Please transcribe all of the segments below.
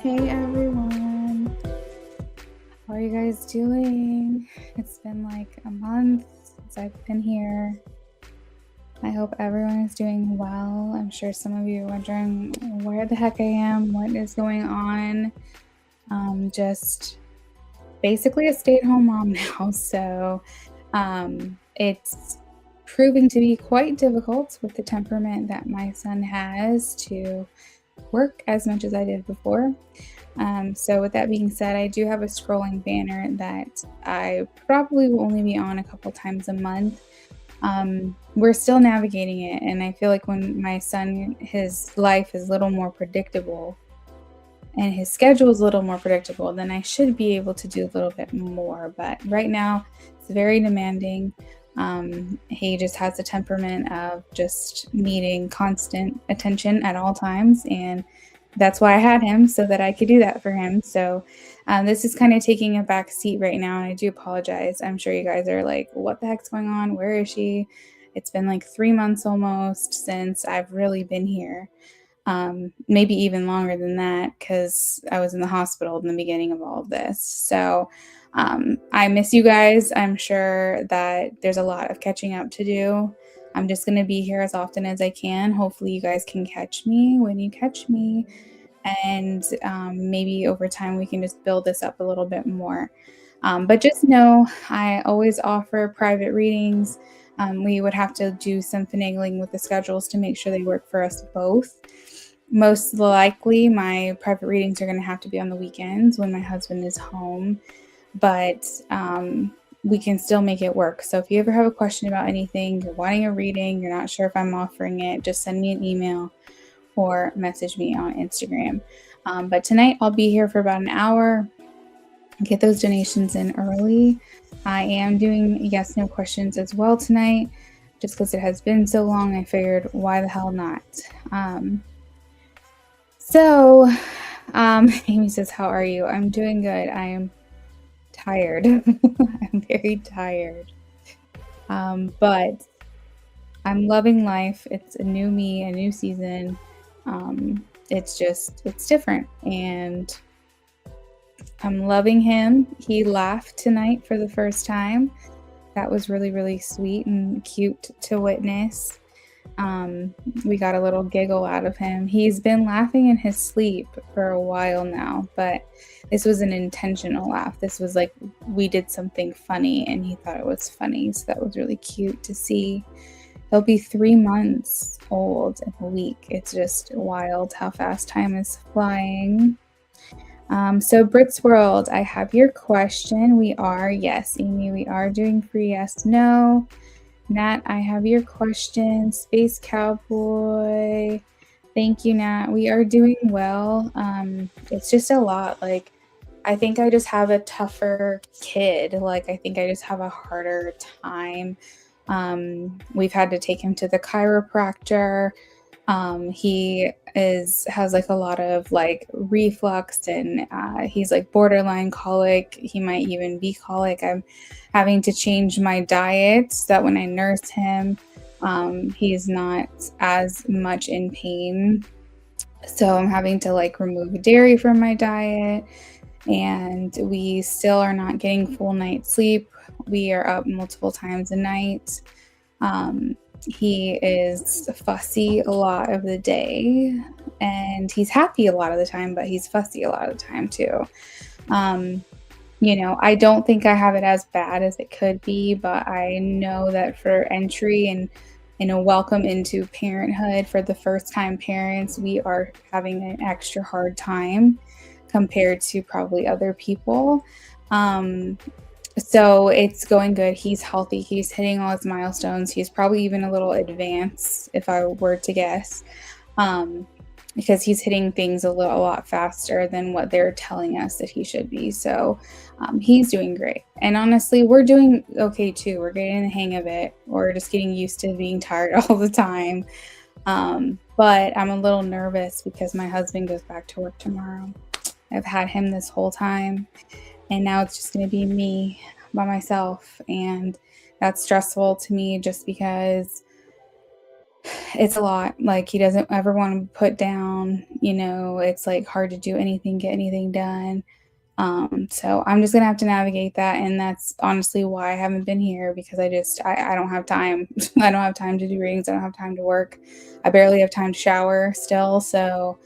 Hey everyone, how are you guys doing? It's been like a month since I've been here. I hope everyone is doing well. I'm sure some of you are wondering where the heck I am, what is going on. Just basically a stay-at-home mom now, so it's proving to be quite difficult with the temperament that my son has to work as much as I did before. So with that being said, I do have a scrolling banner that I probably will only be on a couple times a month. We're still navigating it, and I feel like when my son, his life is a little more predictable and his schedule is a little more predictable, then I should be able to do a little bit more. But right now, it's very demanding. He just has the temperament of just needing constant attention at all times, and that's why I had him, so that I could do that for him. So this is kind of taking a back seat right now, and I do apologize. I'm sure you guys are like, what the heck's going on? Where is she? It's been like 3 months almost since I've really been here. Maybe even longer than that, because I was in the hospital in the beginning of all of this. So I miss you guys. I'm sure that there's a lot of catching up to do. I'm just going to be here as often as I can. Hopefully, you guys can catch me when you catch me. And maybe over time, we can just build this up a little bit more. But just know I always offer private readings. We would have to do some finagling with the schedules to make sure they work for us both. Most likely, my private readings are going to have to be on the weekends when my husband is home, but we can still make it work. So if you ever have a question about anything, you're wanting a reading, you're not sure if I'm offering it, just send me an email or message me on Instagram. But tonight I'll be here for about an hour. Get those donations in early. I am doing yes, no questions as well tonight, just because it has been so long. I figured, why the hell not? Amy says, how are you? I'm doing good. I am tired. I'm very tired. But I'm loving life. It's a new me, a new season. It's different, and I'm loving him. He laughed tonight for the first time. That was really, really sweet and cute to witness. We got a little giggle out of him. He's been laughing in his sleep for a while now, but this was an intentional laugh. This was like we did something funny and he thought it was funny. So that was really cute to see. He'll be 3 months old in a week. It's just wild how fast time is flying. So Brits World, I have your question. Yes, Amy, we are doing free yes, no. Nat, I have your question. Space Cowboy, thank you, Nat. We are doing well. It's just a lot. Like, I think I just have a tougher kid. Like, I think I just have a harder time. We've had to take him to the chiropractor. He has like a lot of like reflux, and he's like borderline colic. He might even be colic. I'm having to change my diet so that when I nurse him, he's not as much in pain. So I'm having to like remove dairy from my diet, and we still are not getting full night's sleep. We are up multiple times a night. He is fussy a lot of the day, and he's happy a lot of the time, but he's fussy a lot of the time too. I don't think I have it as bad as it could be, but I know that for entry and a welcome into parenthood for the first time parents, we are having an extra hard time compared to probably other people. So it's going good. He's healthy. He's hitting all his milestones. He's probably even a little advanced, if I were to guess, because he's hitting things a lot faster than what they're telling us that he should be. So he's doing great. And honestly, we're doing okay too. We're getting the hang of it. We're just getting used to being tired all the time. But I'm a little nervous because my husband goes back to work tomorrow. I've had him this whole time, and now it's just going to be me by myself. And that's stressful to me just because it's a lot. Like, he doesn't ever want to be put down, you know, it's like hard to do anything, get anything done. So I'm just gonna have to navigate that, and that's honestly why I haven't been here, because I don't have time. I don't have time to do readings, I don't have time to work. I barely have time to shower still, so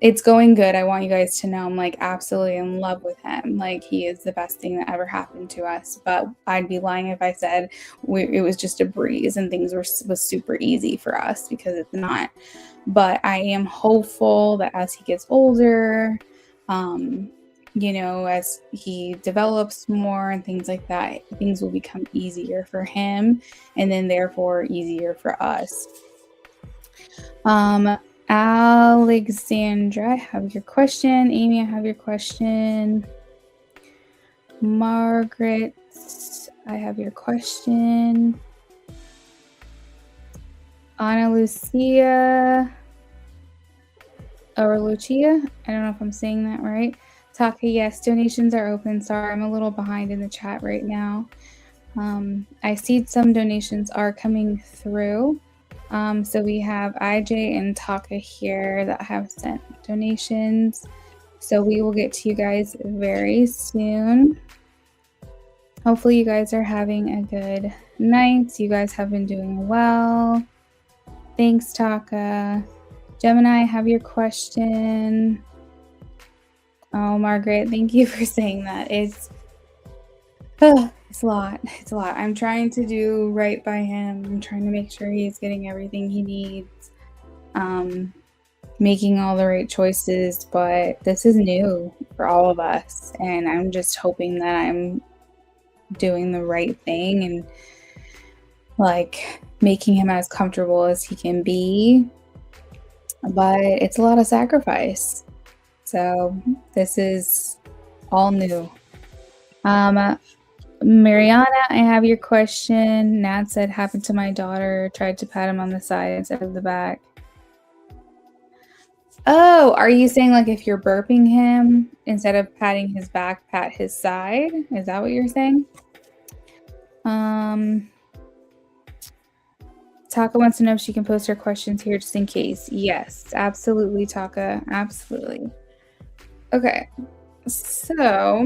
it's going good. I want you guys to know I'm like absolutely in love with him. Like, he is the best thing that ever happened to us. But I'd be lying if I said it was just a breeze and things was super easy for us, because it's not. But I am hopeful that as he gets older, you know, as he develops more and things like that, things will become easier for him, and then therefore easier for us. Alexandra, I have your question. Amy, I have your question. Margaret, I have your question. Ana Lucia, or Lucia, I don't know if I'm saying that right. Taka, yes, donations are open. Sorry, I'm a little behind in the chat right now. I see some donations are coming through. So we have IJ and Taka here that have sent donations. So we will get to you guys very soon. Hopefully you guys are having a good night. You guys have been doing well. Thanks, Taka. Gemini, I have your question. Oh, Margaret, thank you for saying that. It's a lot. It's a lot. I'm trying to do right by him. I'm trying to make sure he's getting everything he needs. Making all the right choices, but this is new for all of us, and I'm just hoping that I'm doing the right thing and like making him as comfortable as he can be. But it's a lot of sacrifice. So this is all new. Mariana, I have your question. Nat said, happened to my daughter, tried to pat him on the side instead of the back. Oh, are you saying like if you're burping him, instead of patting his back, pat his side? Is that what you're saying? Taka wants to know if she can post her questions here just in case. Yes, absolutely, Taka. Absolutely. Okay, so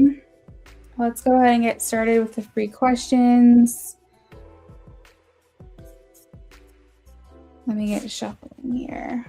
let's go ahead and get started with the free questions. Let me get shuffling here.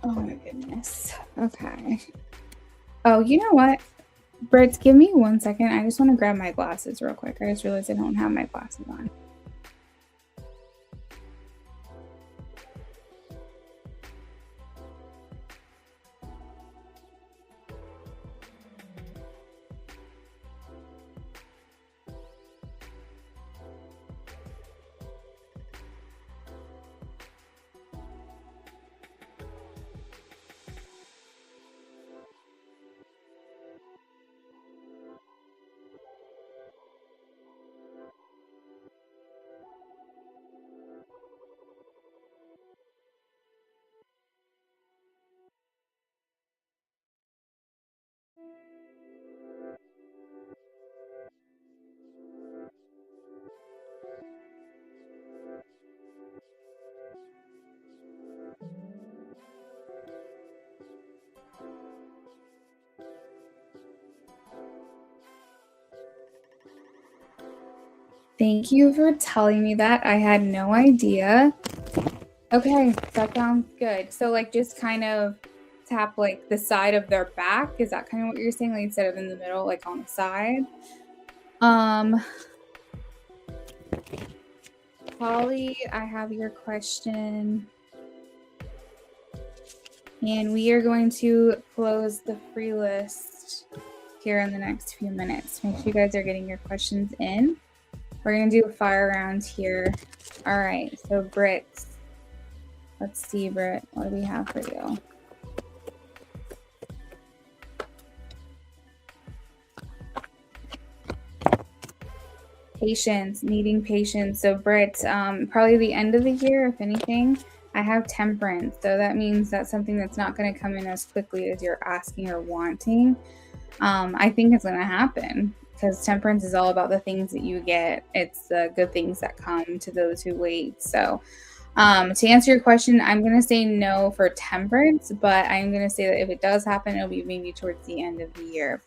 Oh my goodness. Okay. Oh, you know what? Britt, give me 1 second. I just want to grab my glasses real quick. I just realized I don't have my glasses on. Thank you for telling me that. I had no idea. Okay, that sounds good. So like just kind of tap like the side of their back. Is that kind of what you're saying? Like instead of in the middle, like on the side? Holly, I have your question. And we are going to close the free list here in the next few minutes. Make sure you guys are getting your questions in. We're going to do a fire round here. All right, so Britt. Let's see, Britt. What do we have for you? Patience, needing patience. So Britt, probably the end of the year, if anything, I have temperance. So that means that's something that's not going to come in as quickly as you're asking or wanting. I think it's going to happen because temperance is all about the things that you get. It's the good things that come to those who wait. So to answer your question, I'm going to say no for temperance, but I'm going to say that if it does happen, it'll be maybe towards the end of the year.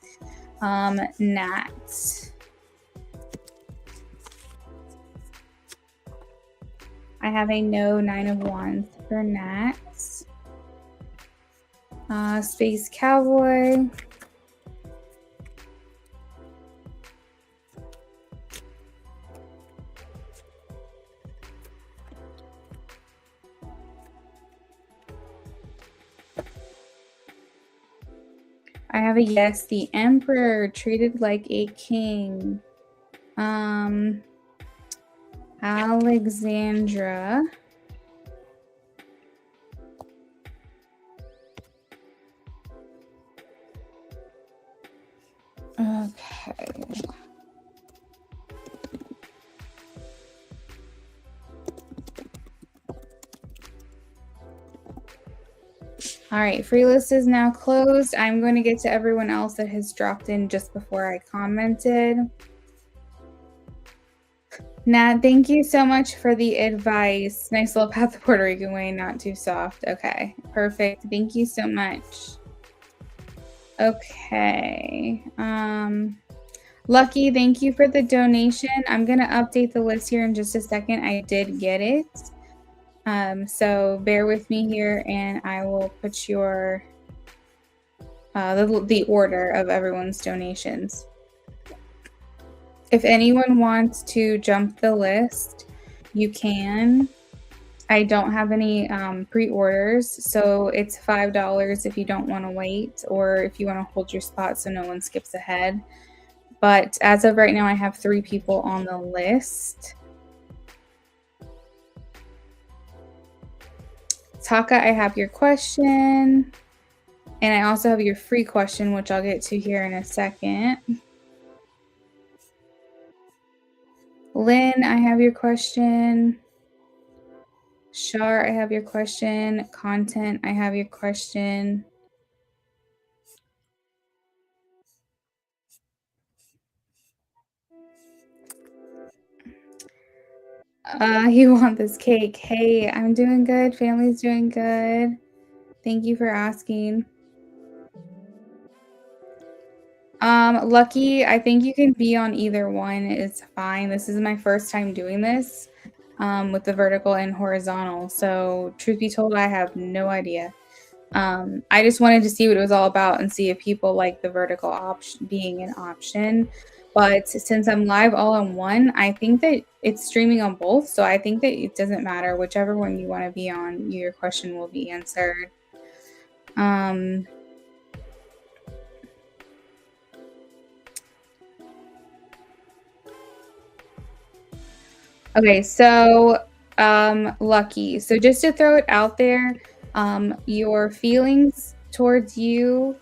Nat. I have a no, 9 of Wands for Nat. Space Cowboy. I have a yes, the Emperor, treated like a king. Alexandra. Okay. All right, free list is now closed. I'm going to get to everyone else that has dropped in just before I commented. Nat, thank you so much for the advice. Nice little path the Puerto Rican way, not too soft. Okay, perfect. Thank you so much. Okay. Lucky, thank you for the donation. I'm going to update the list here in just a second. I did get it. So bear with me here and I will put your the order of everyone's donations. If anyone wants to jump the list, you can. I don't have any pre-orders, so it's $5 if you don't want to wait or if you want to hold your spot so no one skips ahead. But as of right now, I have 3 people on the list. Taka, I have your question. And I also have your free question, which I'll get to here in a second. Lynn, I have your question. Shar, I have your question. Content, I have your question. You want this cake. Hey, I'm doing good. Family's doing good. Thank you for asking. Lucky, I think you can be on either one. It's fine. This is my first time doing this with the vertical and horizontal. So truth be told, I have no idea. I just wanted to see what it was all about and see if people like the vertical option being an option. But since I'm live all on one, I think that it's streaming on both. So I think that it doesn't matter. Whichever one you want to be on, your question will be answered. Okay, so Lucky. So just to throw it out there, your feelings towards you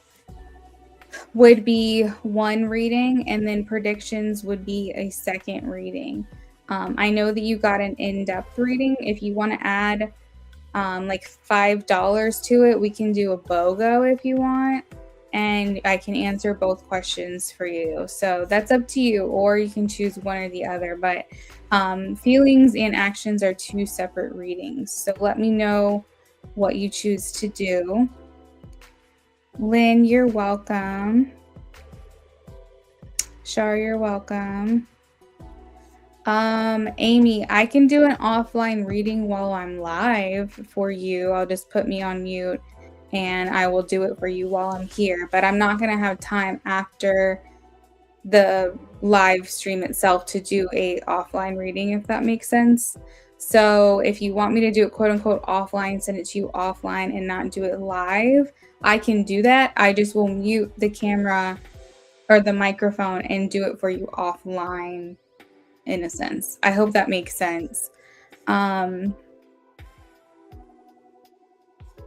would be one reading, and then predictions would be a second reading. I know that you got an in-depth reading. If you want to add like $5 to it, we can do a BOGO if you want, and I can answer both questions for you. So that's up to you, or you can choose one or the other. But feelings and actions are 2 separate readings. So let me know what you choose to do. Lynn, you're welcome. Shar, you're welcome. Amy, I can do an offline reading while I'm live for you. I'll just put me on mute and I will do it for you while I'm here. But I'm not going to have time after the live stream itself to do a offline reading, if that makes sense. So if you want me to do it quote unquote offline, send it to you offline and not do it live, I can do that. I just will mute the camera or the microphone and do it for you offline, in a sense. I hope that makes sense.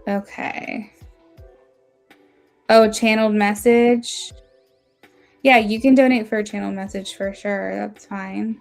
Okay. Oh, channeled message. Yeah, you can donate for a channel message for sure. That's fine.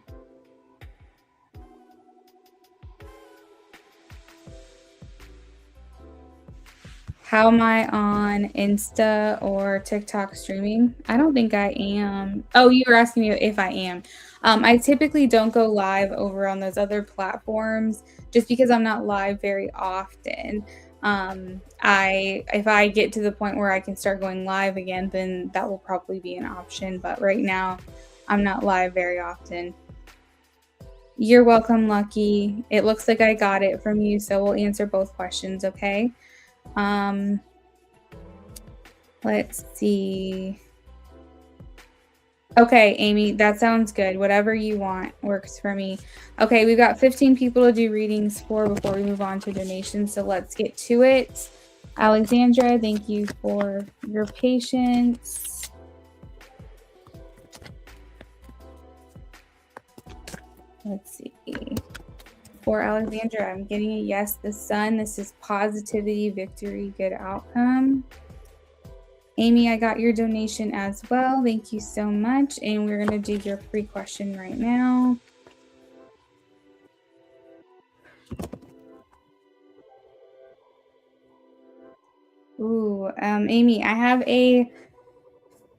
How am I on Insta or TikTok streaming? I don't think I am. Oh, you were asking me if I am. I typically don't go live over on those other platforms just because I'm not live very often. If I get to the point where I can start going live again, then that will probably be an option. But right now, I'm not live very often. You're welcome, Lucky. It looks like I got it from you, so we'll answer both questions, okay? Let's see. Okay, Amy, that sounds good. Whatever you want works for me. Okay, we've got 15 people to do readings for before we move on to donations, so let's get to it. Alexandra, thank you for your patience. Let's see. For Alexandra, I'm getting a yes. The sun, this is positivity, victory, good outcome. Amy, I got your donation as well. Thank you so much. And we're going to do your free question right now. Ooh, Amy, I have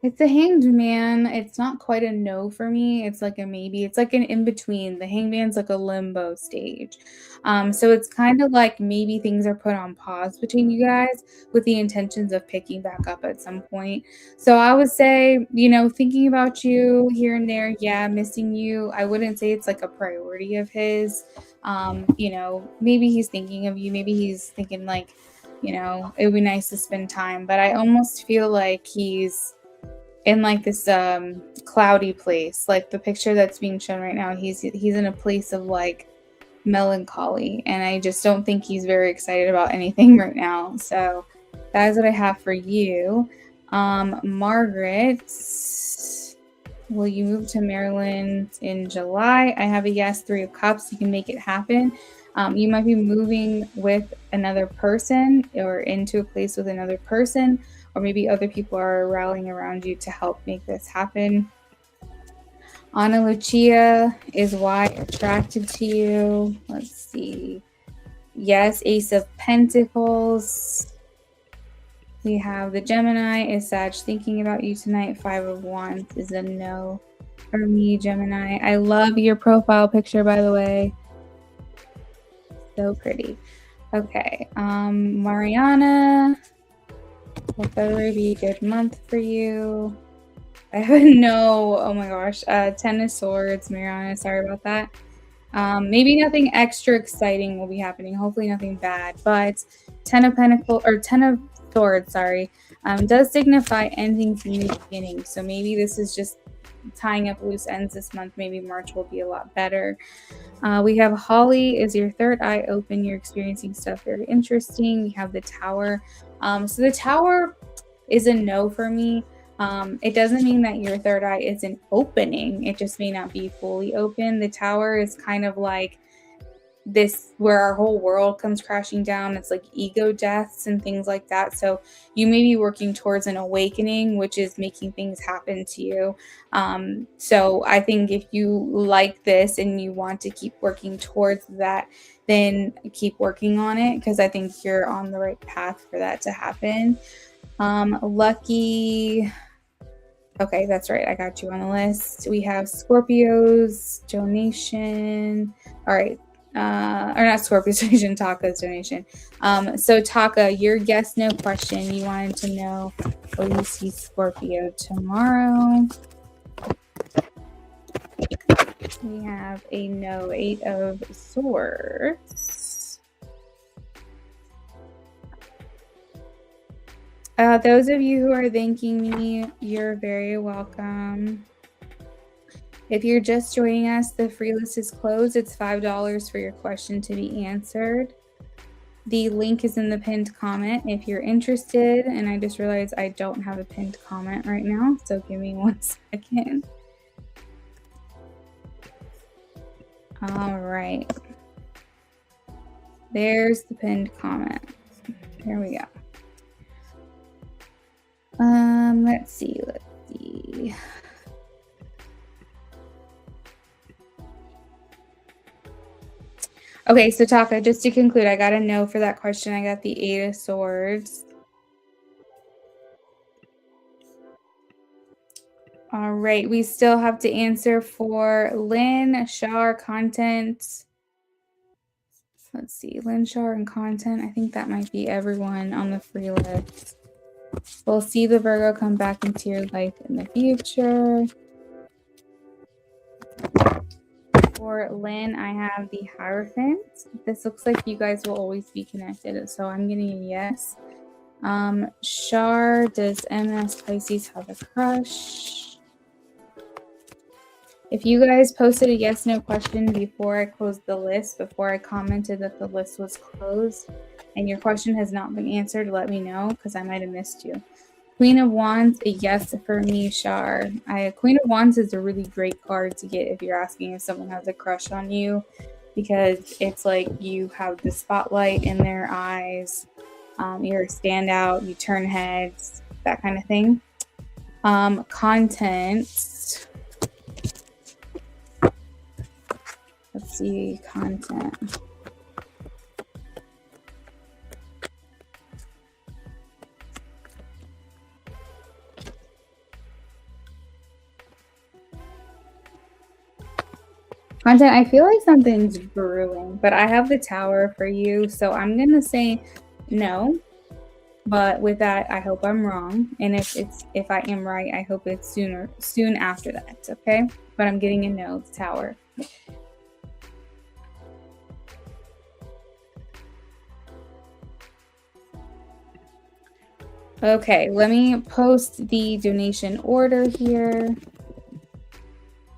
it's a hanged man. It's not quite a no for me. It's like a maybe. It's like an in-between. The hanged man's like a limbo stage. So it's kind of like maybe things are put on pause between you guys with the intentions of picking back up at some point. So I would say, thinking about you here and there, yeah, missing you. I wouldn't say it's like a priority of his. Maybe he's thinking of you. Maybe he's thinking like, it would be nice to spend time. But I almost feel like he's in like this cloudy place. Like the picture that's being shown right now, he's in a place of like melancholy, and I just don't think he's very excited about anything right now. So that is what I have for you. Margaret, will you move to Maryland in July? I have a yes. 3 of Cups. You can make it happen. You might be moving with another person or into a place with another person, or maybe other people are rallying around you to help make this happen. Ana Lucia, is why attracted to you? Let's see. Yes, Ace of Pentacles. We have the Gemini, is Sag thinking about you tonight? 5 of Wands is a no for me, Gemini. I love your profile picture, by the way. So pretty. Okay, Mariana, will February be a good month for you? I have a no. Oh my gosh. 10 of Swords, Mariana. Sorry about that. Maybe nothing extra exciting will be happening. Hopefully nothing bad. But 10 of Pentacles, or 10 of Swords, sorry, does signify endings and new beginnings. So maybe this is just tying up loose ends this month. Maybe March will be a lot better. We have Holly, is your third eye open? You're experiencing stuff very interesting. We have the Tower. So the Tower is a no for me. It doesn't mean that your third eye isn't opening. It just may not be fully open. The Tower is kind of like this, where our whole world comes crashing down. It's like ego deaths and things like that. So you may be working towards an awakening, which is making things happen to you. So I think if you like this and you want to keep working towards that, then keep working on it, because I think you're on the right path for that to happen. Lucky. Okay, that's right. I got you on the list. We have Scorpio's donation. All right. Or not Scorpio's donation, Taka's donation. So Taka, your yes, no question. You wanted to know, will you see Scorpio tomorrow? We have a no. 8 of Swords. Those of you who are thanking me, you're very welcome. If you're just joining us, the free list is closed. It's $5 for your question to be answered. The link is in the pinned comment if you're interested. And I just realized I don't have a pinned comment right now, so give me 1 second. All right. There's the pinned comment. Here we go. Let's see. Okay, so Taka, just to conclude, I got a no for that question. I got the 8 of Swords. All right, we still have to answer for Lynn, Shar, content. Let's see, Lynn, Shar, and content. I think that might be everyone on the free list. We'll see the Virgo come back into your life in the future. For Lynn, I have the Hierophant. This looks like you guys will always be connected, so I'm getting a yes. Shar, does MS Pisces have a crush? If you guys posted a yes no question before I closed the list, before I commented that the list was closed, and your question has not been answered, let me know because I might have missed you. Queen of Wands, a yes for me, Shar. Queen of Wands is a really great card to get if you're asking if someone has a crush on you, because it's like you have the spotlight in their eyes. You're a standout, you turn heads, that kind of thing. Content. Let's see, content. Content, I feel like something's brewing, but I have the Tower for you, so I'm going to say no. But with that, I hope I'm wrong. And if I am right, I hope it's soon after that, okay? But I'm getting a no, the Tower. Okay, let me post the donation order here,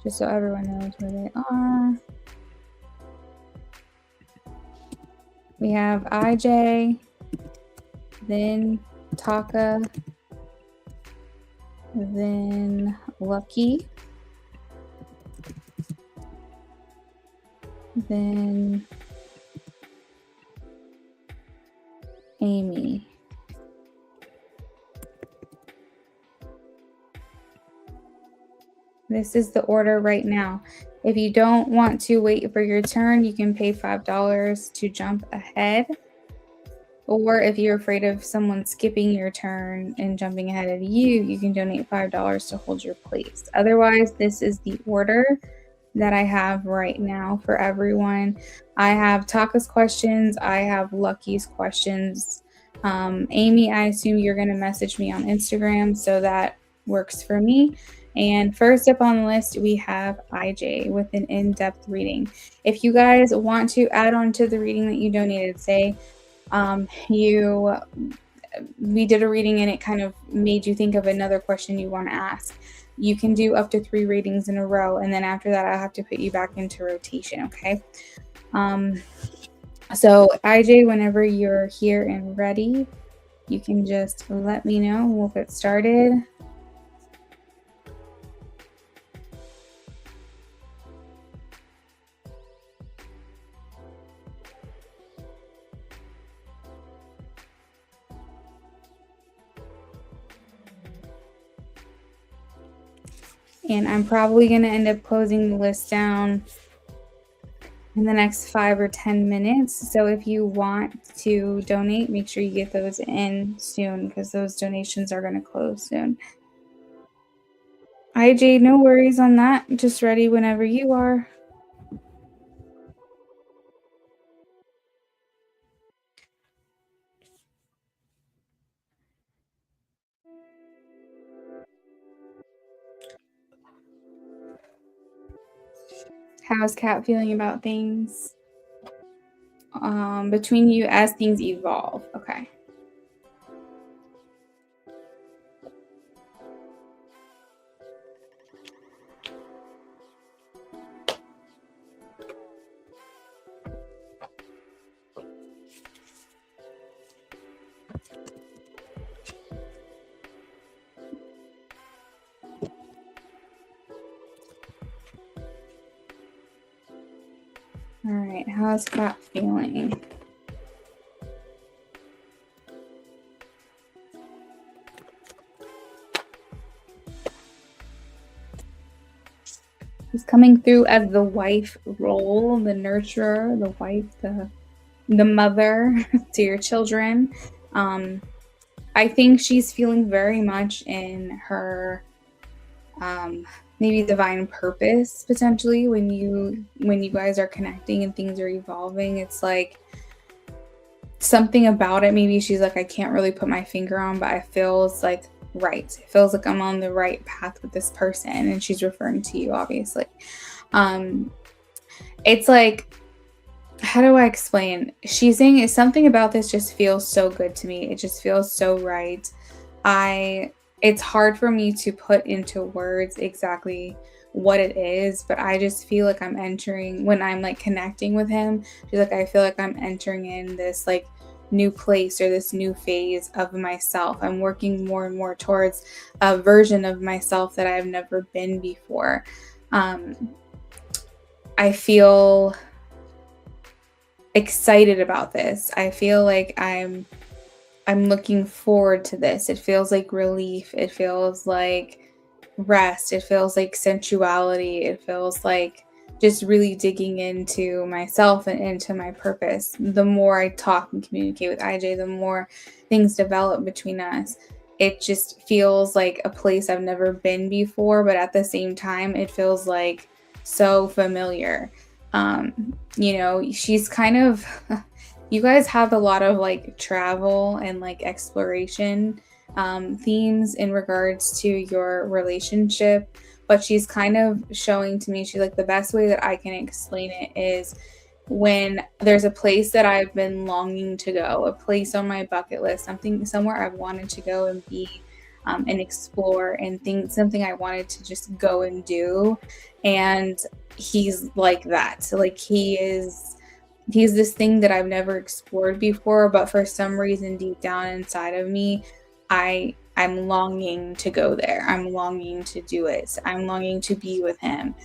just so everyone knows where they are. We have IJ, then Taka, then Lucky, then Amy. This is the order right now. If you don't want to wait for your turn, you can pay $5 to jump ahead. Or if you're afraid of someone skipping your turn and jumping ahead of you, you can donate $5 to hold your place. Otherwise, this is the order that I have right now for everyone. I have Taka's questions. I have Lucky's questions. Amy, I assume you're going to message me on Instagram, so that works for me. And first up on the list, we have IJ with an in-depth reading. If you guys want to add on to the reading that you donated, say we did a reading and it kind of made you think of another question you want to ask, you can do up to 3 readings in a row, and then after that I'll have to put you back into rotation, okay? So IJ, whenever you're here and ready, you can just let me know. We'll get started. And I'm probably going to end up closing the list down in the next 5 or 10 minutes. So if you want to donate, make sure you get those in soon, because those donations are going to close soon. IJ, no worries on that. Just ready whenever you are. How's Kat feeling about things? Between you as things evolve. Okay. All right, how's Kat feeling? She's coming through as the wife role, the nurturer, the wife, the mother to your children. I think she's feeling very much in her um, maybe divine purpose potentially when you guys are connecting and things are evolving. It's like something about it. Maybe she's like, I can't really put my finger on, but it feels like right. It feels like I'm on the right path with this person, and she's referring to you, obviously. Um, it's like, how do I explain? She's saying it's something about this just feels so good to me. It just feels so right. I It's hard for me to put into words exactly what it is, but I just feel like I'm entering when I'm like connecting with him. She's like, I feel like I'm entering in this like new place or this new phase of myself. I'm working more and more towards a version of myself that I've never been before. Um, I feel excited about this. I feel like I'm looking forward to this. It feels like relief. It feels like rest. It feels like sensuality. It feels like just really digging into myself and into my purpose. The more I talk and communicate with IJ, the more things develop between us. It just feels like a place I've never been before, but at the same time, it feels like so familiar. She's kind of you guys have a lot of like travel and like exploration themes in regards to your relationship, but she's kind of showing to me, she's like, the best way that I can explain it is when there's a place that I've been longing to go, a place on my bucket list, somewhere I've wanted to go and be and explore and think something I wanted to just go and do. And he's like that. So like he's this thing that I've never explored before, but for some reason deep down inside of me, I'm longing to go there. I'm longing to do it. I'm longing to be with him.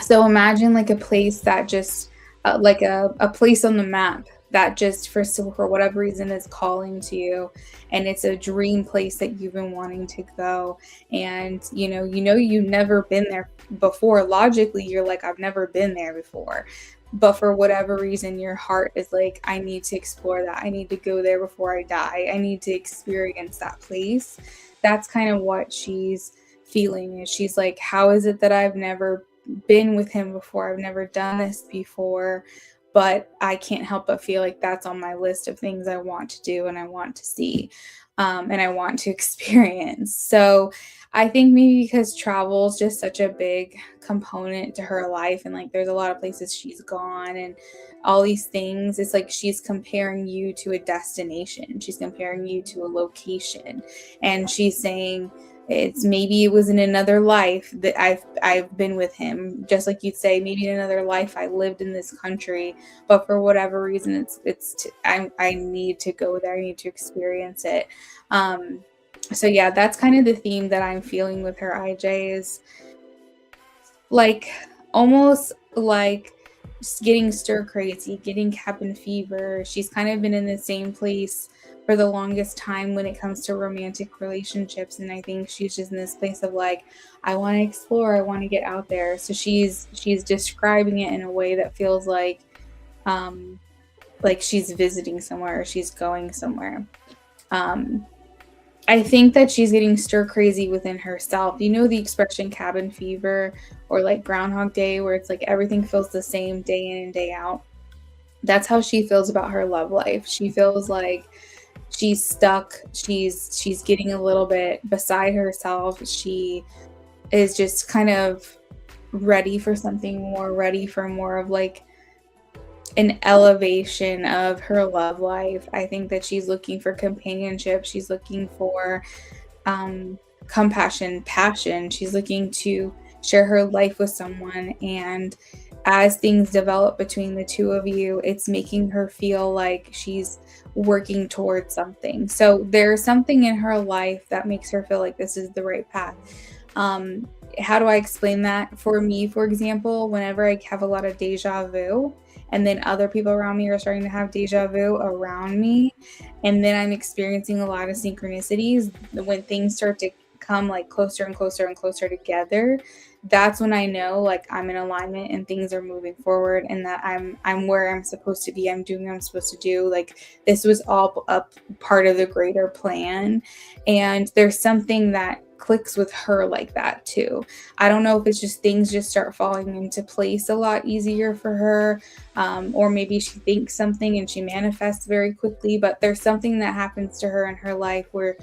So imagine like a place that just like a place on the map that just for whatever reason is calling to you, and it's a dream place that you've been wanting to go, and you've never been there before. Logically you're like, I've never been there before, but for whatever reason your heart is like, I need to explore that. I need to go there before I die. I need to experience that place. That's kind of what she's feeling. Is she's like, how is it that I've never been with him before? I've never done this before, but I can't help but feel like that's on my list of things I want to do and I want to see, and I want to experience. So I think maybe because travel is just such a big component to her life, and like there's a lot of places she's gone and all these things, it's like she's comparing you to a destination. She's comparing you to a location, and she's saying it's maybe it was in another life that I've been with him, just like you'd say maybe in another life I lived in this country, but for whatever reason I need to go there. I need to experience it. So yeah, that's kind of the theme that I'm feeling with her, IJ, is like almost like getting stir crazy, getting cabin fever. She's kind of been in the same place for the longest time when it comes to romantic relationships, and I think she's just in this place of like, I want to explore, I want to get out there. So she's describing it in a way that feels like she's visiting somewhere or she's going somewhere. I think that she's getting stir crazy within herself. You know the expression cabin fever or like Groundhog Day, where it's like everything feels the same day in and day out. That's how she feels about her love life. She feels like she's stuck. She's getting a little bit beside herself. She is just kind of ready for something more, ready for more of like an elevation of her love life. I think that she's looking for companionship. She's looking for compassion, passion. She's looking to share her life with someone. And as things develop between the two of you, it's making her feel like she's working towards something. So there's something in her life that makes her feel like this is the right path. How do I explain that? For me, for example, whenever I have a lot of deja vu, and then other people around me are starting to have deja vu around me, and then I'm experiencing a lot of synchronicities, when things start to come like closer and closer and closer together, that's when I know like I'm in alignment and things are moving forward, and that I'm where I'm supposed to be. I'm doing what I'm supposed to do. Like this was all a part of the greater plan. And there's something that clicks with her like that too. I don't know if it's just things just start falling into place a lot easier for her, or maybe she thinks something and she manifests very quickly, but there's something that happens to her in her life where,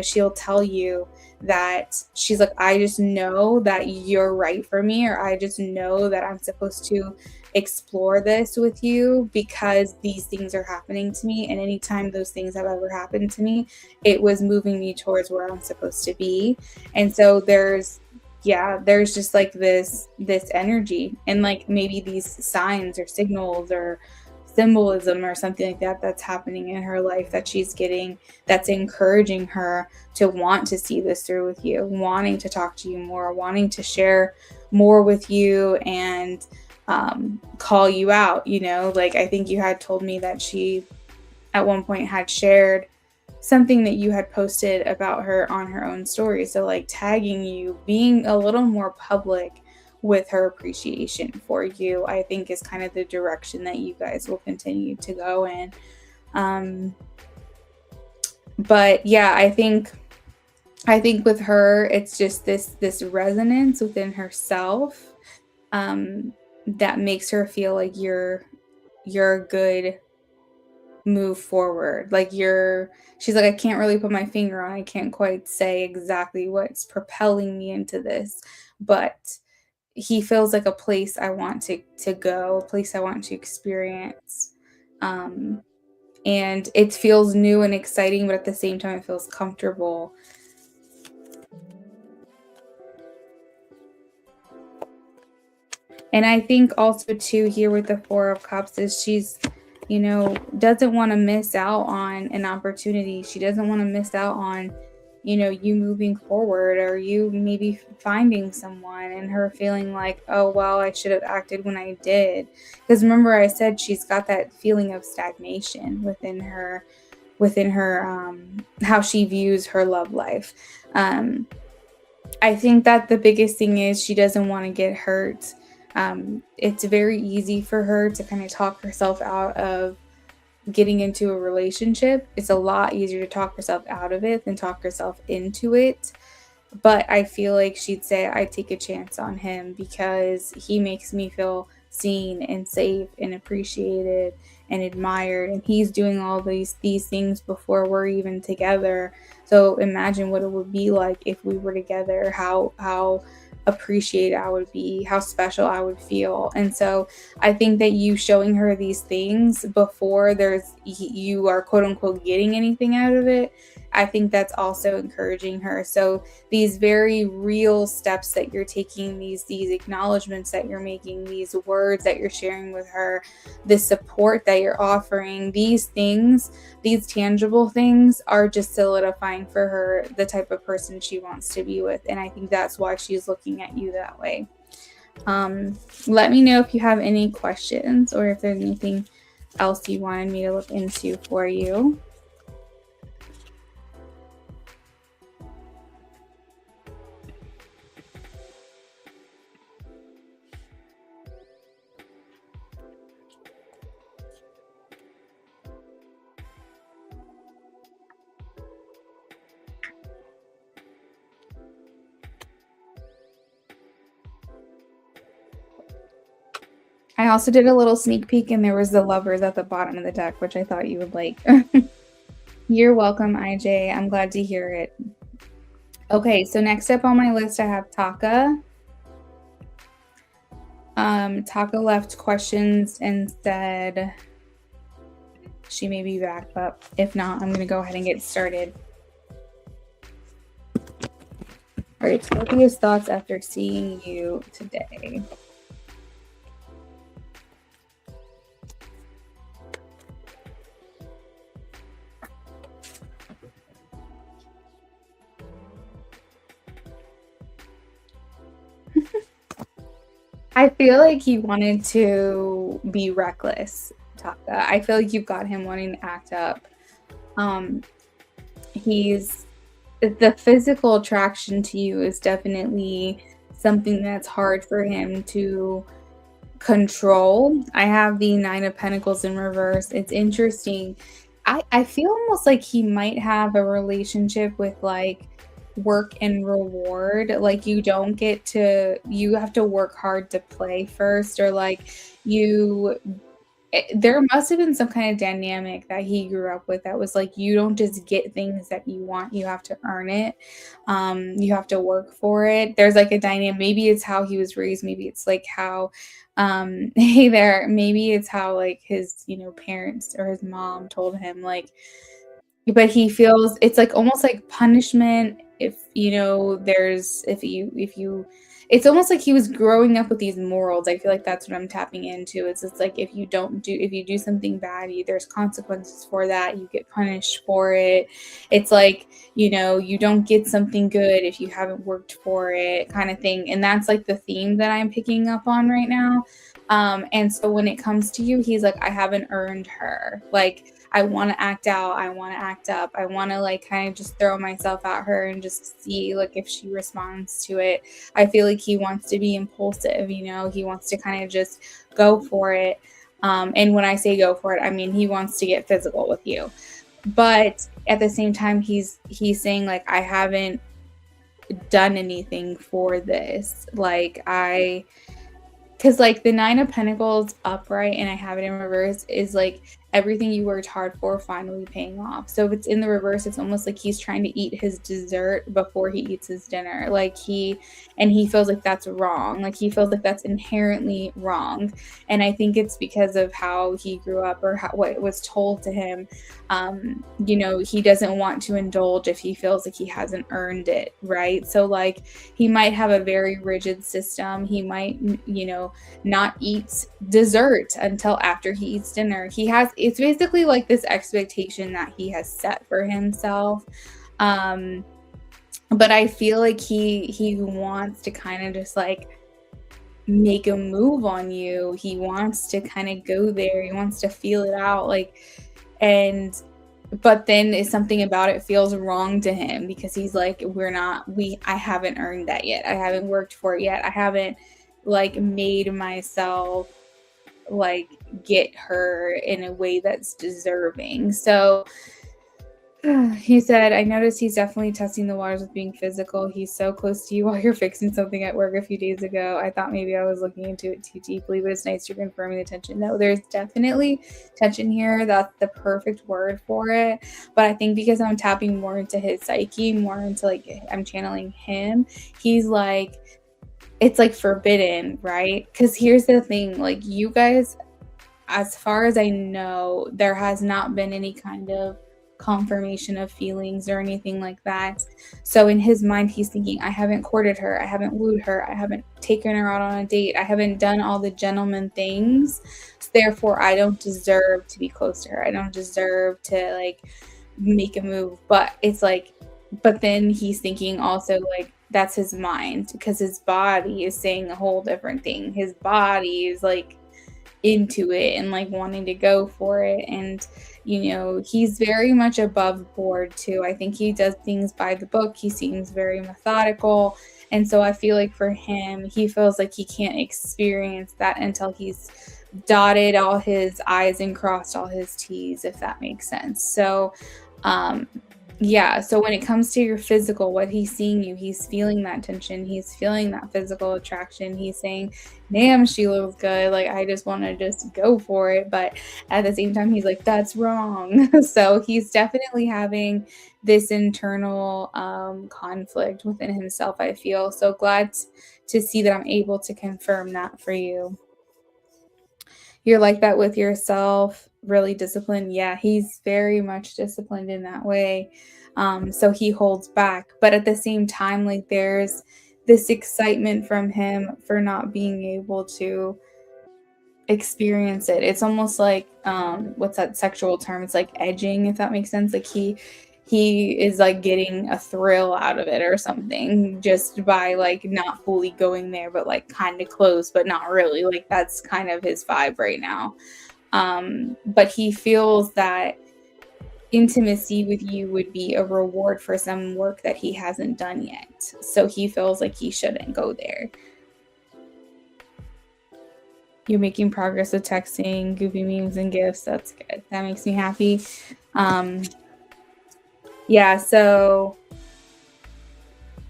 she'll tell you that she's like, I just know that you're right for me, or I just know that I'm supposed to explore this with you because these things are happening to me. And anytime those things have ever happened to me, it was moving me towards where I'm supposed to be. And so there's just like this energy and like maybe these signs or signals or symbolism or something like that that's happening in her life that she's getting, that's encouraging her to want to see this through with you, wanting to talk to you more, wanting to share more with you, and call you out. Like I think you had told me that she at one point had shared something that you had posted about her on her own story. So like tagging you, being a little more public with her appreciation for you, I think is kind of the direction that you guys will continue to go in. But yeah, I think with her, it's just this resonance within herself, that makes her feel like you're a good move forward. Like she's like, I can't really put my finger on, I can't quite say exactly what's propelling me into this, but he feels like a place I want to go, a place I want to experience. And it feels new and exciting, but at the same time it feels comfortable. And I think also too here with the Four of Cups is she's, doesn't want to miss out on an opportunity. She doesn't want to miss out on, you moving forward, or you maybe finding someone and her feeling like, oh, well, I should have acted when I did. Because remember I said she's got that feeling of stagnation within her, how she views her love life. I think that the biggest thing is she doesn't want to get hurt. It's very easy for her to kind of talk herself out of getting into a relationship. It's a lot easier to talk herself out of it than talk herself into it. But I feel like she'd say, I take a chance on him because he makes me feel seen and safe and appreciated and admired. And he's doing all these things before we're even together. So imagine what it would be like if we were together, how appreciated I would be, how special I would feel. And so I think that you showing her these things before you are quote unquote getting anything out of it, I think that's also encouraging her. So these very real steps that you're taking, these acknowledgments that you're making, these words that you're sharing with her, the support that you're offering, these things, these tangible things are just solidifying for her the type of person she wants to be with. And I think that's why she's looking at you that way. Let me know if you have any questions or if there's anything else you wanted me to look into for you. I also did a little sneak peek and there was the lovers at the bottom of the deck, which I thought you would like. You're welcome, IJ. I'm glad to hear it. Okay, so next up on my list, I have Taka. Taka left questions and said she may be back, but if not, I'm going to go ahead and get started. All right, Scorpio's thoughts after seeing you today. I feel like he wanted to be reckless, Taka. I feel like you've got him wanting to act up. The physical attraction to you is definitely something that's hard for him to control. I have the Nine of Pentacles in reverse. It's interesting. I feel almost like he might have a relationship with like work and reward. Like you don't get to, you have to work hard to play first, or like you there must have been some kind of dynamic that he grew up with that was like, you don't just get things that you want, you have to earn it. You have to work for it. There's like a dynamic. Maybe it's how he was raised. Maybe it's like how, hey there, maybe it's how like his, parents or his mom told him, like, but he feels it's like almost like punishment if, there's if you it's almost like he was growing up with these morals. I feel like that's what I'm tapping into. It's like if you do something bad, there's consequences for that. You get punished for it. It's like, you don't get something good if you haven't worked for it, kind of thing. And that's like the theme that I'm picking up on right now. And so when it comes to you, he's like, I haven't earned her. Like, I want to act out. I want to act up. I want to like kind of just throw myself at her and just see like if she responds to it. I feel like he wants to be impulsive, he wants to kind of just go for it. And when I say go for it, I mean, he wants to get physical with you. But at the same time, he's saying like, I haven't done anything for this. Like because like the 9 of Pentacles upright and I have it in reverse is like everything you worked hard for finally paying off. So if it's in the reverse, it's almost like he's trying to eat his dessert before he eats his dinner. Like he feels like that's wrong. Like he feels like that's inherently wrong. And I think it's because of how he grew up or what was told to him. He doesn't want to indulge if he feels like he hasn't earned it, right? So like he might have a very rigid system. He might, not eat dessert until after he eats dinner. It's basically like this expectation that he has set for himself. But I feel like he wants to kind of just like make a move on you. He wants to kind of go there. He wants to feel it out. Like, but then it's something about it feels wrong to him because he's like, I haven't earned that yet. I haven't worked for it yet. I haven't like made myself like get her in a way that's deserving. So he said, I noticed he's definitely testing the waters with being physical. He's so close to you while you're fixing something at work a few days ago. I thought maybe I was looking into it too deeply, but it's nice you're confirming the tension. No, there's definitely tension here. That's the perfect word for it. But I think because I'm tapping more into his psyche, more into like, I'm channeling him, he's like, it's like forbidden, right? Because here's the thing, like you guys, as far as I know, there has not been any kind of confirmation of feelings or anything like that. So in his mind, he's thinking, I haven't courted her, I haven't wooed her, I haven't taken her out on a date, I haven't done all the gentleman things. So therefore, I don't deserve to be close to her. I don't deserve to like make a move. But it's like, but then he's thinking also like, that's his mind, because his body is saying a whole different thing. His body is like into it and like wanting to go for it. And he's very much above board too. I think he does things by the book. He seems very methodical. And so I feel like for him, he feels like he can't experience that until he's dotted all his I's and crossed all his T's, if that makes sense. So yeah, so when it comes to your physical, what he's seeing you, he's feeling that tension, he's feeling that physical attraction. He's saying, damn, she looks good, like I just want to just go for it. But at the same time, he's like, that's wrong. So he's definitely having this internal conflict within himself, I feel. So glad to see that I'm able to confirm that for you. You're like that with yourself, really disciplined. Yeah, he's very much disciplined in that way. So he holds back. But at the same time, like there's this excitement from him for not being able to experience it. It's almost like, what's that sexual term? It's like edging, if that makes sense. Like he is like getting a thrill out of it or something just by like not fully going there, but like kind of close, but not really. Like that's kind of his vibe right now. But he feels that intimacy with you would be a reward for some work that he hasn't done yet. So he feels like he shouldn't go there. You're making progress with texting, goofy memes, and gifts. That's good. That makes me happy. Yeah, so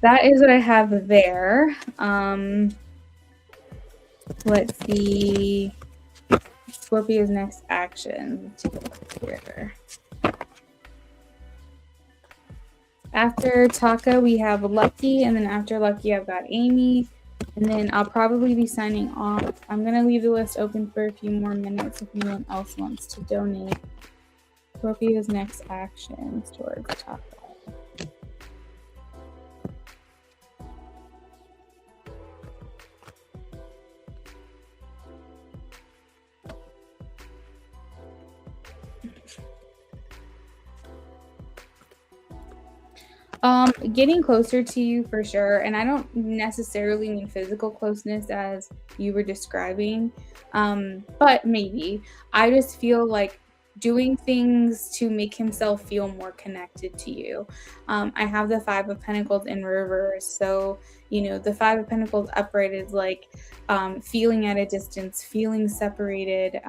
that is what I have there. Let's see. Scorpio's next action. Let's take a look here. After Taka, we have Lucky, and then after Lucky, I've got Amy, and then I'll probably be signing off. I'm going to leave the list open for a few more minutes if anyone else wants to donate. Scorpio's next actions towards Taka. Getting closer to you for sure, and I don't necessarily mean physical closeness as you were describing, but maybe. I just feel like doing things to make himself feel more connected to you. I have the Five of Pentacles in reverse, so the Five of Pentacles upright is like feeling at a distance, feeling separated,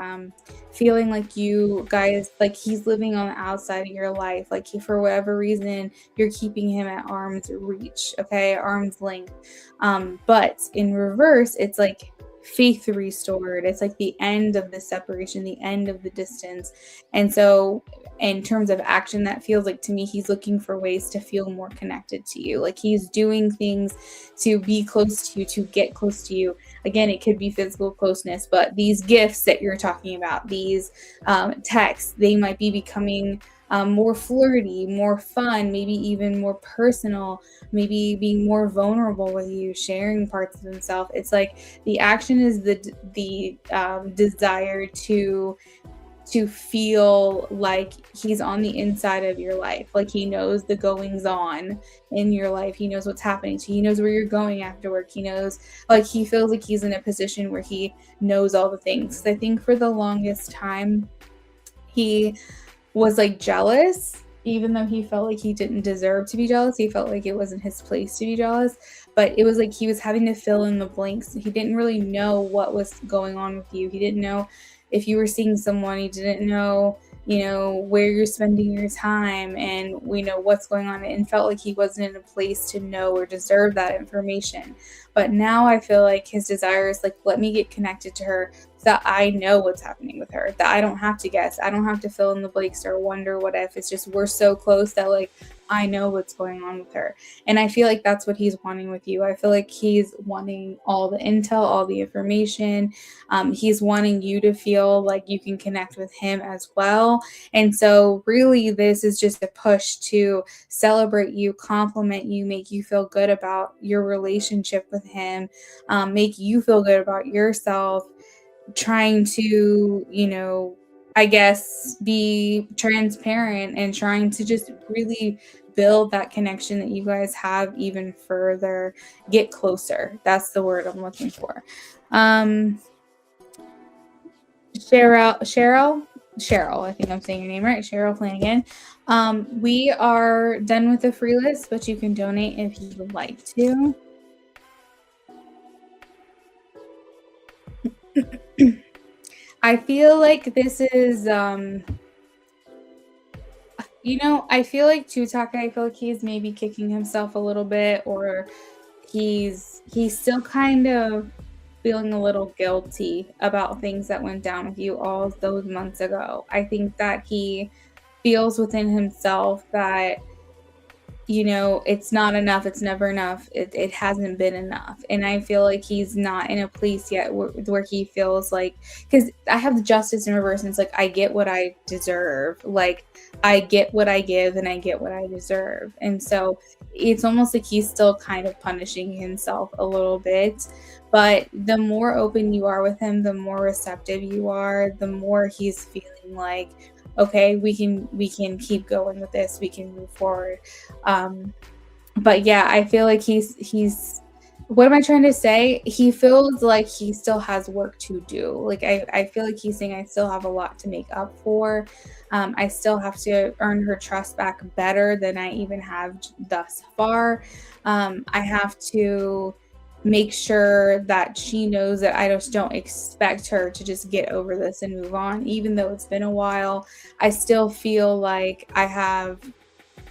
feeling like you guys, like he's living on the outside of your life, like for whatever reason you're keeping him at arm's reach, okay, arm's length. But in reverse, it's like faith restored. It's like the end of the separation, the end of the distance. And so in terms of action, that feels like to me he's looking for ways to feel more connected to you, like he's doing things to be close to you, to get close to you. Again, it could be physical closeness, but these gifts that you're talking about, these texts, they might be becoming more flirty, more fun, maybe even more personal, maybe being more vulnerable with you, sharing parts of himself. It's like the action is the desire to feel like he's on the inside of your life, like he knows the goings on in your life, he knows what's happening to you, he knows where you're going after work, he knows, like he feels like he's in a position where he knows all the things. I think for the longest time he was like jealous, even though he felt like he didn't deserve to be jealous. He felt like it wasn't his place to be jealous, but it was like he was having to fill in the blanks. He didn't really know what was going on with you. He didn't know if you were seeing someone. He didn't know, where you're spending your time and what's going on, and felt like he wasn't in a place to know or deserve that information. But now I feel like his desire is like, let me get connected to her so that I know what's happening with her, that I don't have to guess, I don't have to fill in the blanks or wonder what if. It's just we're so close that like I know what's going on with her. And I feel like that's what he's wanting with you. I feel like he's wanting all the intel, all the information. He's wanting you to feel like you can connect with him as well. And so really this is just a push to celebrate you, compliment you, make you feel good about your relationship with him, make you feel good about yourself, trying to, I guess, be transparent and trying to just really build that connection that you guys have even further, get closer. That's the word I'm looking for. Cheryl, I think I'm saying your name right, Cheryl Flanagan. We are done with the free list, but you can donate if you would like to. I feel like this is, I feel like Chutaka, I feel like he's maybe kicking himself a little bit, or he's still kind of feeling a little guilty about things that went down with you all those months ago. I think that he feels within himself that it's not enough, it's never enough, it hasn't been enough. And I feel like he's not in a place yet where he feels like, because I have the Justice in reverse, and it's like I get what I deserve, like I get what I give and I get what I deserve. And so it's almost like he's still kind of punishing himself a little bit. But the more open you are with him, the more receptive you are, the more he's feeling like, okay, we can keep going with this, we can move forward. But yeah, I feel like he's what am I trying to say? He feels like he still has work to do. Like I feel like he's saying I still have a lot to make up for. I still have to earn her trust back better than I even have thus far. I have to make sure that she knows that I just don't expect her to just get over this and move on. Even though it's been a while, I still feel like I have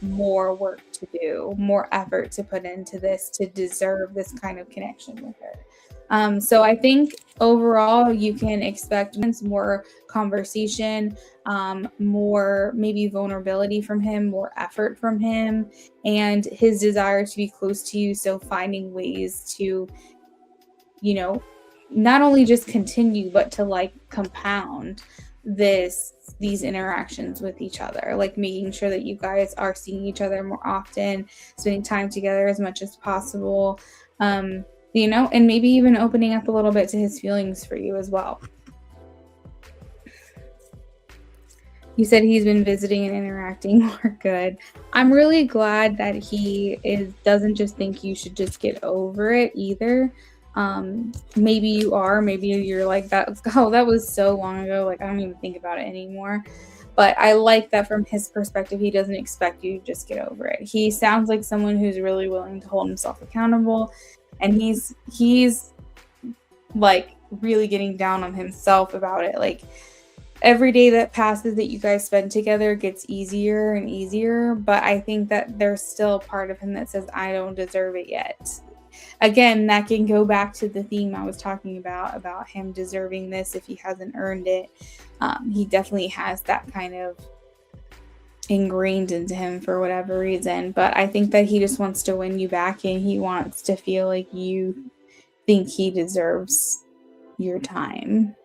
more work to do, more effort to put into this to deserve this kind of connection with her. So I think overall you can expect more conversation, more maybe vulnerability from him, more effort from him, and his desire to be close to you. So finding ways to, you know, not only just continue, but to like compound these interactions with each other, like making sure that you guys are seeing each other more often, spending time together as much as possible, and maybe even opening up a little bit to his feelings for you as well. You said he's been visiting and interacting more. Good. I'm really glad that he doesn't just think you should just get over it either. Maybe you are, maybe you're like that. Oh, that was so long ago. Like, I don't even think about it anymore. But I like that from his perspective, he doesn't expect you to just get over it. He sounds like someone who's really willing to hold himself accountable, and he's like really getting down on himself about it. Like, every day that passes that you guys spend together gets easier and easier, but I think that there's still a part of him that says, I don't deserve it yet. Again, that can go back to the theme I was talking about him deserving this if he hasn't earned it. He definitely has that kind of ingrained into him for whatever reason, but I think that he just wants to win you back, and he wants to feel like you think he deserves your time.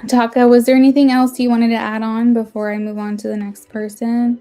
Taka, was there anything else you wanted to add on before I move on to the next person?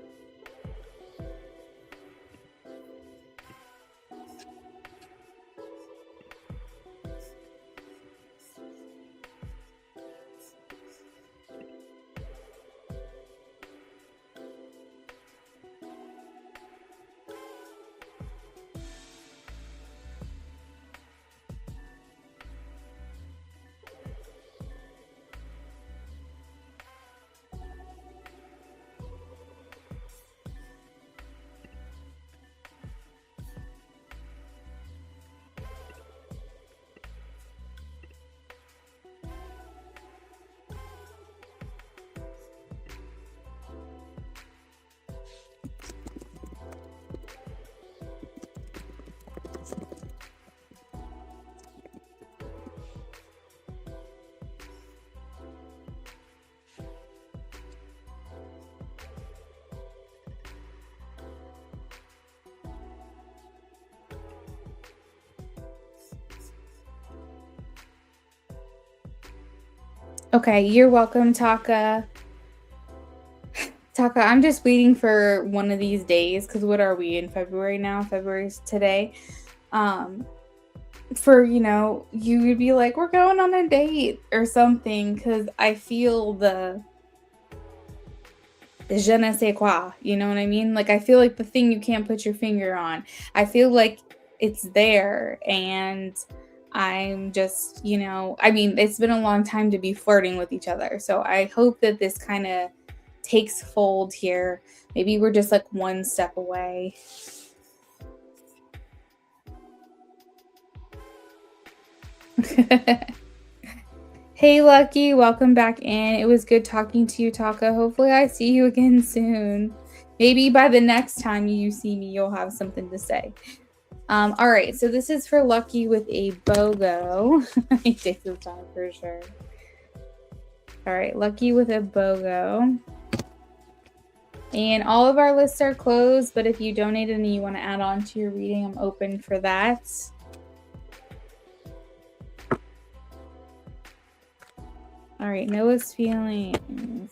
Okay, you're welcome, Taka. Taka, I'm just waiting for one of these days, because what are we in February now? February's today. For, you would be like, we're going on a date or something, because I feel the je ne sais quoi, you know what I mean? Like, I feel like the thing you can't put your finger on. I feel like it's there, and I'm just, it's been a long time to be flirting with each other. So I hope that this kind of takes fold here. Maybe we're just like one step away. Hey, Lucky, welcome back in. It was good talking to you, Taka. Hopefully I see you again soon. Maybe by the next time you see me, you'll have something to say. All right, so this is for Lucky with a BOGO. It takes some time for sure. All right, Lucky with a BOGO. And all of our lists are closed, but if you donated and you want to add on to your reading, I'm open for that. All right, Noah's feelings.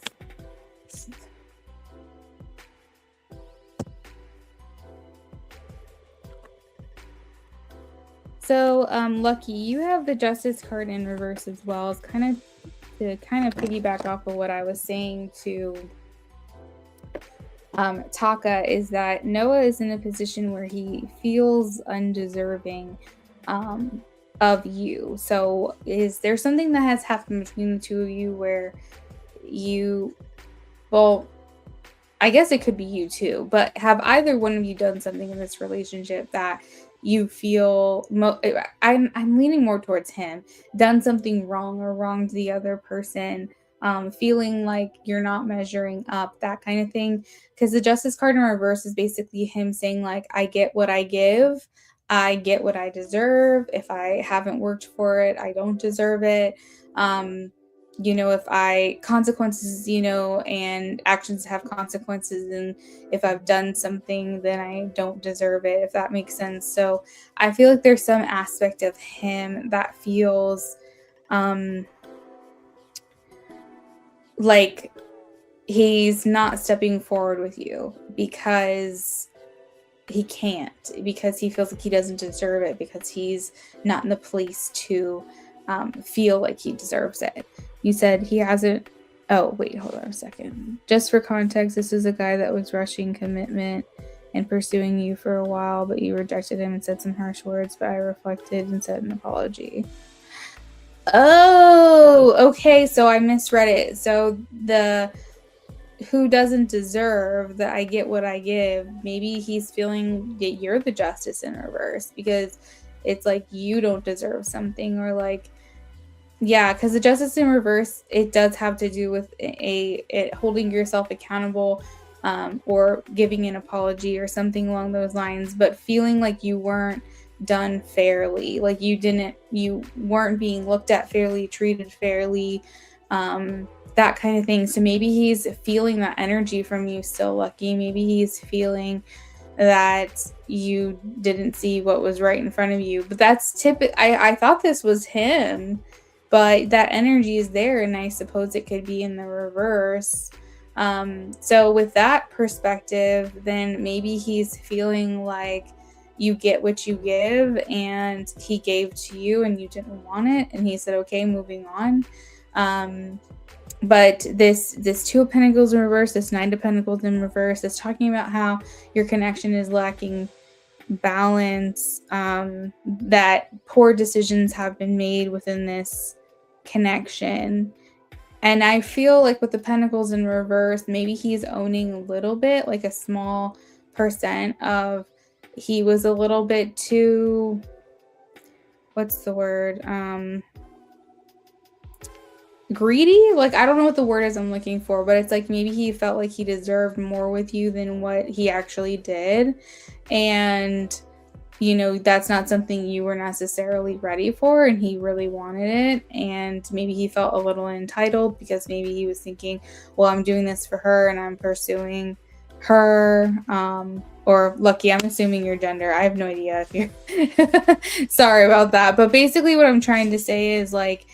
So, Lucky, you have the Justice card in reverse as well. It's kind of to kind of piggyback off of what I was saying to Taka, is that Noah is in a position where he feels undeserving of you. So is there something that has happened between the two of you where you, well, I guess it could be you too, but have either one of you done something in this relationship that you feel I'm leaning more towards him, done something wrong or wronged the other person, feeling like you're not measuring up, that kind of thing? Because the justice card in reverse is basically him saying like, I get what I give, I get what I deserve. If I haven't worked for it, I don't deserve it. If I consequences, and actions have consequences, and if I've done something, then I don't deserve it, if that makes sense. So I feel like there's some aspect of him that feels like he's not stepping forward with you because he can't, because he feels like he doesn't deserve it, because he's not in the place to feel like he deserves it. You said he hasn't. Oh, wait, hold on a second. Just for context, this is a guy that was rushing commitment and pursuing you for a while, but you rejected him and said some harsh words, but I reflected and said an apology. Oh, okay, so I misread it. So the who doesn't deserve that I get what I give, maybe he's feeling that you're the justice in reverse, because it's like you don't deserve something, or like, yeah, because the justice in reverse, it does have to do with it holding yourself accountable, or giving an apology or something along those lines, but feeling like you weren't done fairly, like you weren't being looked at fairly, treated fairly, that kind of thing. So maybe he's feeling that energy from you still, Lucky. Maybe he's feeling that you didn't see what was right in front of you. But that's typical. I thought this was him, but that energy is there, and I suppose it could be in the reverse. So with that perspective, then maybe he's feeling like you get what you give, and he gave to you and you didn't want it, and he said, okay, moving on. But this Two of Pentacles in reverse, this Nine of Pentacles in reverse, is talking about how your connection is lacking balance, that poor decisions have been made within this connection. And I feel like with the Pentacles in reverse, maybe he's owning a little bit, like a small percent of, he was a little bit too, what's the word? Greedy? Like, I don't know what the word is I'm looking for, but it's like maybe he felt like he deserved more with you than what he actually did. And, that's not something you were necessarily ready for, and he really wanted it. And maybe he felt a little entitled because maybe he was thinking, well, I'm doing this for her and I'm pursuing her. Or Lucky, I'm assuming your gender. I have no idea if you're sorry about that. But basically what I'm trying to say is, like,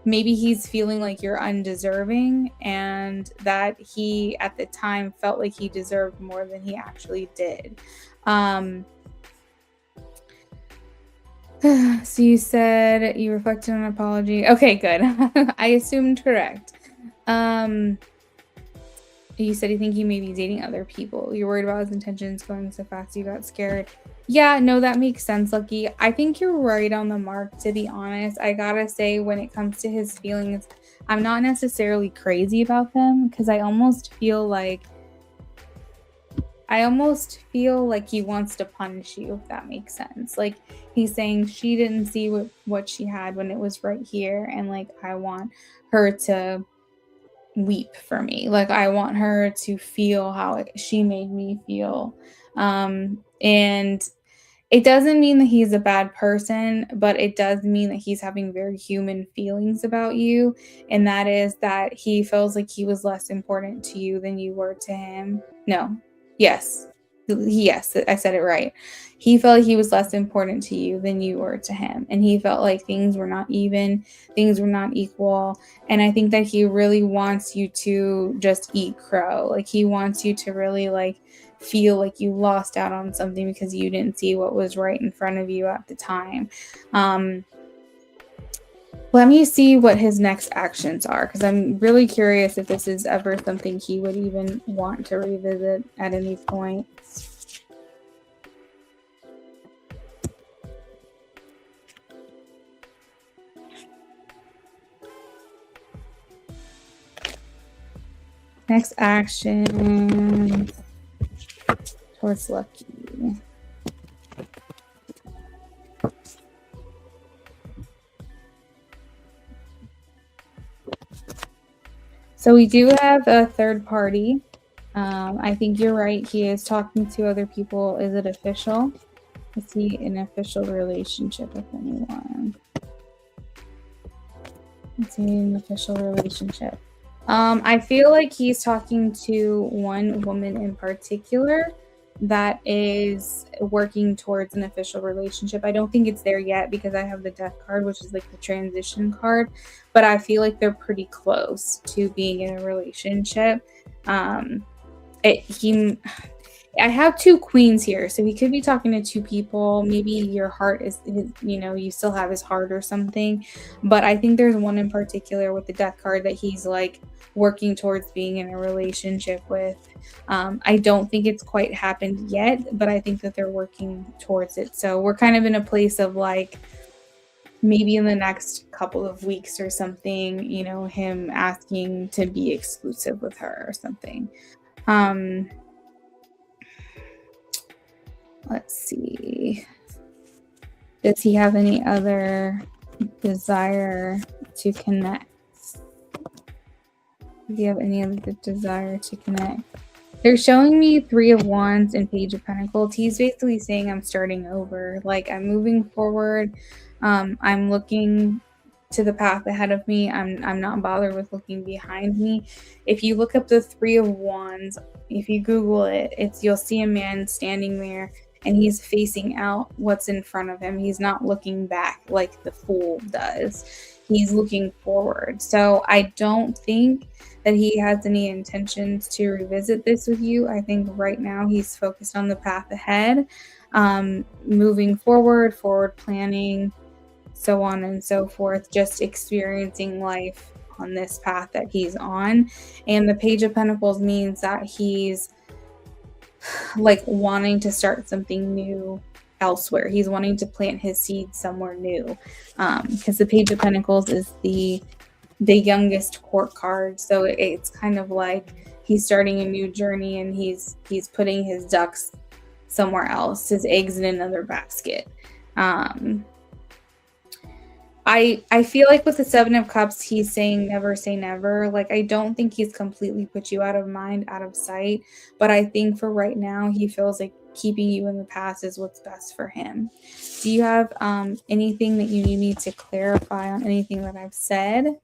maybe he's feeling like you're undeserving, and that he at the time felt like he deserved more than he actually did. So you said you reflected on an apology. Okay, good. I assumed correct. You said you think you may be dating other people. You're worried about his intentions going so fast you got scared. Yeah, no, that makes sense, Lucky. I think you're right on the mark, to be honest. I gotta say, when it comes to his feelings, I'm not necessarily crazy about them, because I almost feel like he wants to punish you, if that makes sense. Like, he's saying she didn't see what she had when it was right here, and like, I want her to weep for me. Like, I want her to feel how she made me feel. And it doesn't mean that he's a bad person, but it does mean that he's having very human feelings about you. And that is that he feels like he was less important to you than you were to him. No. Yes. Yes, I said it right. He felt like he was less important to you than you were to him. And he felt like things were not even, things were not equal. And I think that he really wants you to just eat crow. Like, he wants you to really, like, feel like you lost out on something because you didn't see what was right in front of you at the time. Let me see what his next actions are, because I'm really curious if this is ever something he would even want to revisit at any point. Next action towards Lucky. So we do have a third party. I think you're right. He is talking to other people. Is it official? Is he in an official relationship with anyone? Is he in an official relationship? I feel like he's talking to one woman in particular that is working towards an official relationship. I don't think it's there yet because I have the death card, which is like the transition card, but I feel like they're pretty close to being in a relationship. I have two queens here, so he could be talking to two people. Maybe your heart is, you still have his heart or something. But I think there's one in particular with the death card that he's like working towards being in a relationship with. I don't think it's quite happened yet, but I think that they're working towards it. So we're kind of in a place of like, maybe in the next couple of weeks or something, him asking to be exclusive with her or something. Let's see. Does he have any other desire to connect? Does he have any other desire to connect? They're showing me 3 of Wands and Page of Pentacles. He's basically saying I'm starting over. Like, I'm moving forward. I'm looking to the path ahead of me. I'm not bothered with looking behind me. If you look up the 3 of Wands, if you Google it, you'll see a man standing there and he's facing out what's in front of him. He's not looking back like the Fool does. He's looking forward. So I don't think that he has any intentions to revisit this with you. I think right now he's focused on the path ahead, moving forward planning, so on and so forth, just experiencing life on this path that he's on. And the Page of Pentacles means that he's like wanting to start something new elsewhere. He's wanting to plant his seed somewhere new, because the Page of Pentacles is the youngest court card, so it's kind of like he's starting a new journey and he's putting his ducks somewhere else, his eggs in another basket. I feel like with the 7 of Cups, he's saying never say never. Like, I don't think he's completely put you out of mind, out of sight, but I think for right now, he feels like keeping you in the past is what's best for him. Do you have anything that you need to clarify on anything that I've said?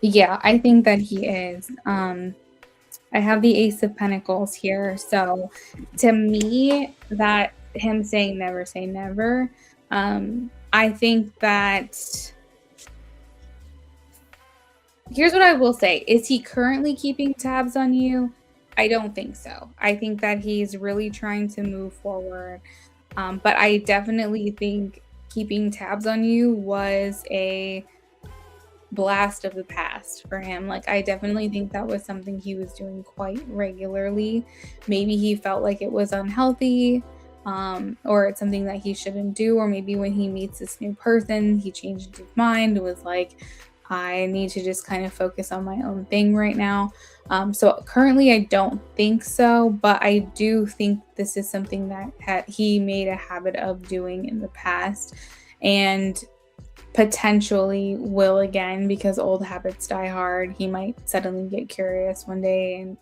Yeah, I think that he is. I have the Ace of Pentacles here. So to me, that him saying never say never, I think that here's what I will say. Is he currently keeping tabs on you? I don't think so. I think that he's really trying to move forward. But I definitely think keeping tabs on you was a blast of the past for him. Like, I definitely think that was something he was doing quite regularly. Maybe he felt like it was unhealthy, or it's something that he shouldn't do, or maybe when he meets this new person, he changed his mind and was like, I need to just kind of focus on my own thing right now. So currently I don't think so, but I do think this is something that he made a habit of doing in the past. And potentially will again, because old habits die hard. He might suddenly get curious one day,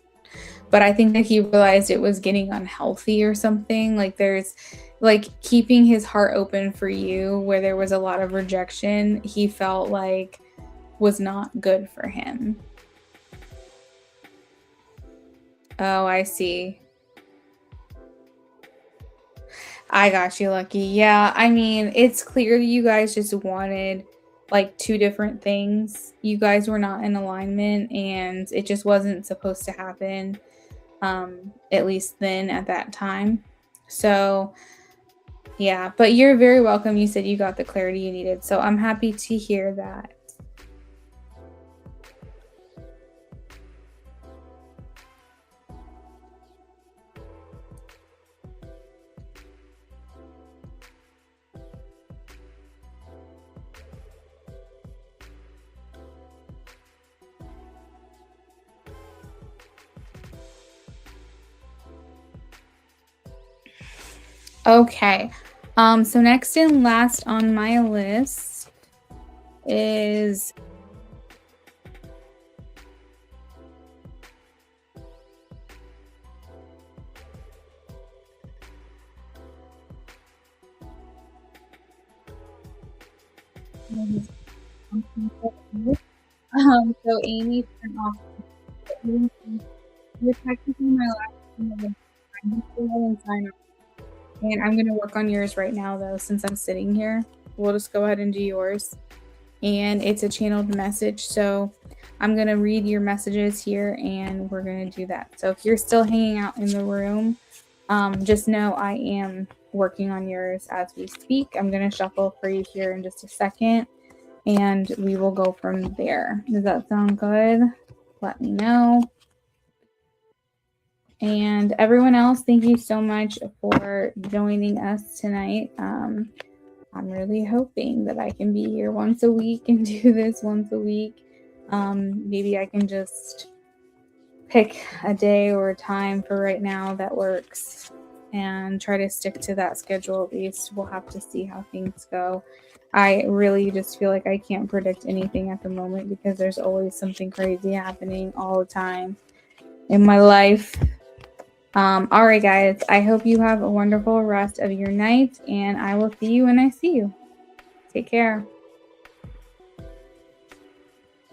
but I think that he realized it was getting unhealthy or something. Like there's like keeping his heart open for you where there was a lot of rejection, he felt like was not good for him. Oh, I see. I got you, Lucky. Yeah, I mean, it's clear you guys just wanted like two different things. You guys were not in alignment and it just wasn't supposed to happen, at least then at that time. So, yeah, but you're very welcome. You said you got the clarity you needed. So I'm happy to hear that. Okay. So next and last on my list is so Amy turned off. You're technically my last one. I'm just go ahead and sign off. And I'm gonna work on yours right now though, since I'm sitting here. We'll just go ahead and do yours. And it's a channeled message, so I'm gonna read your messages here and we're gonna do that. So if you're still hanging out in the room, just know I am working on yours as we speak. I'm gonna shuffle for you here in just a second and we will go from there. Does that sound good? Let me know. And everyone else, thank you so much for joining us tonight. I'm really hoping that I can be here once a week and do this once a week. Maybe I can just pick a day or a time for right now that works and try to stick to that schedule at least. We'll have to see how things go. I really just feel like I can't predict anything at the moment because there's always something crazy happening all the time in my life. All right, guys, I hope you have a wonderful rest of your night, and I will see you when I see you. Take care.